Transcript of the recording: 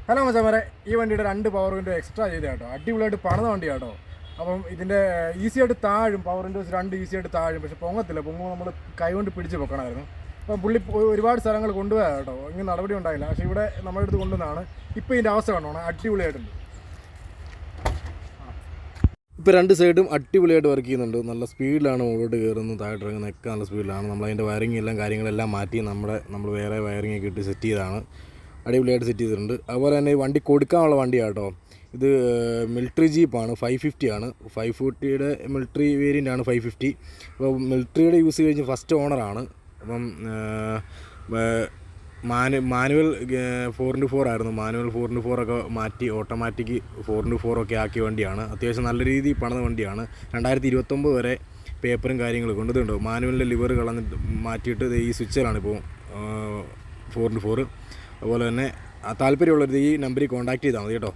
Hello മച്ചാമാരെ, ഈ വണ്ടിയുടെ 2 പവർ വിൻഡോ എക്സ്ട്രാ ചെയ്ത കേട്ടോ. അടിപൊളിയായിട്ട് പണിത വണ്ടി കേട്ടോ. അപ്പം ഇതിൻ്റെ ഈസിയായിട്ട് താഴും, പവർ വിൻഡോസ് 2 ഈസിയായിട്ട് താഴും. പക്ഷെ പൊങ്ങത്തില്ല, പൊങ്ങുമ്പോൾ നമ്മൾ കൈ കൊണ്ട് പിടിച്ച് പൊക്കണമായിരുന്നു. അപ്പം പുള്ളി ഒരുപാട് സ്ഥലങ്ങൾ കൊണ്ടുപോയാൽ കേട്ടോ, ഇങ്ങനെ നടപടി ഉണ്ടായില്ല. പക്ഷേ ഇവിടെ നമ്മുടെ അടുത്ത് കൊണ്ടുവന്നതാണ്. ഇപ്പോൾ ഇതിൻ്റെ അവസ്ഥ കണ്ടോണം, അടിപൊളിയായിട്ടുണ്ട്. ഇപ്പോൾ 2 സൈഡും അടിപൊളിയായിട്ട് വർക്ക് ചെയ്യുന്നുണ്ട്. നല്ല സ്പീഡിലാണ് മുകളിലോട്ട് കയറുന്നത്, താഴോട്ട് ഇറങ്ങുന്നതൊക്കെ നല്ല സ്പീഡിലാണ്. നമ്മളതിൻ്റെ വയറിങ് എല്ലാം കാര്യങ്ങളെല്ലാം മാറ്റി നമ്മൾ വേറെ വയറിങ് ഒക്കെ ഇട്ട് സെറ്റ് ചെയ്തതാണ്. അടിപൊളിയായിട്ട് സെറ്റ് ചെയ്തിട്ടുണ്ട്. അതുപോലെ തന്നെ ഈ വണ്ടി കൊടുക്കാനുള്ള വണ്ടിയാണ് കേട്ടോ. ഇത് മിലിറ്ററി ജീപ്പാണ്, 550 ആണ്. 540യുടെ മിലിറ്ററി വേരിയൻ്റാണ് 550. അപ്പോൾ മിലിറ്ററിയുടെ യൂസ് കഴിഞ്ഞ് ഫസ്റ്റ് ഓണറാണ്. അപ്പം മാനുവൽ 4x4 ആയിരുന്നു. മാനുവൽ 4x4 ഒക്കെ മാറ്റി ഓട്ടോമാറ്റിക് 4x4 ഒക്കെ ആക്കിയ വണ്ടിയാണ്. അത്യാവശ്യം നല്ല രീതിയിൽ പണിത വണ്ടിയാണ്. 2029 വരെ പേപ്പറും കാര്യങ്ങളൊക്കെ ഉണ്ട്. ഇതുണ്ടോ, മാനുവലിൻ്റെ ലിവർ കളഞ്ഞിട്ട് മാറ്റിയിട്ട് ഈ സ്വിച്ചിലാണ് ഇപ്പോൾ 4x4. അതുപോലെ തന്നെ താല്പര്യമുള്ളവർ ഈ നമ്പറിൽ കോൺടാക്ട് ചെയ്താൽ മതി കേട്ടോ.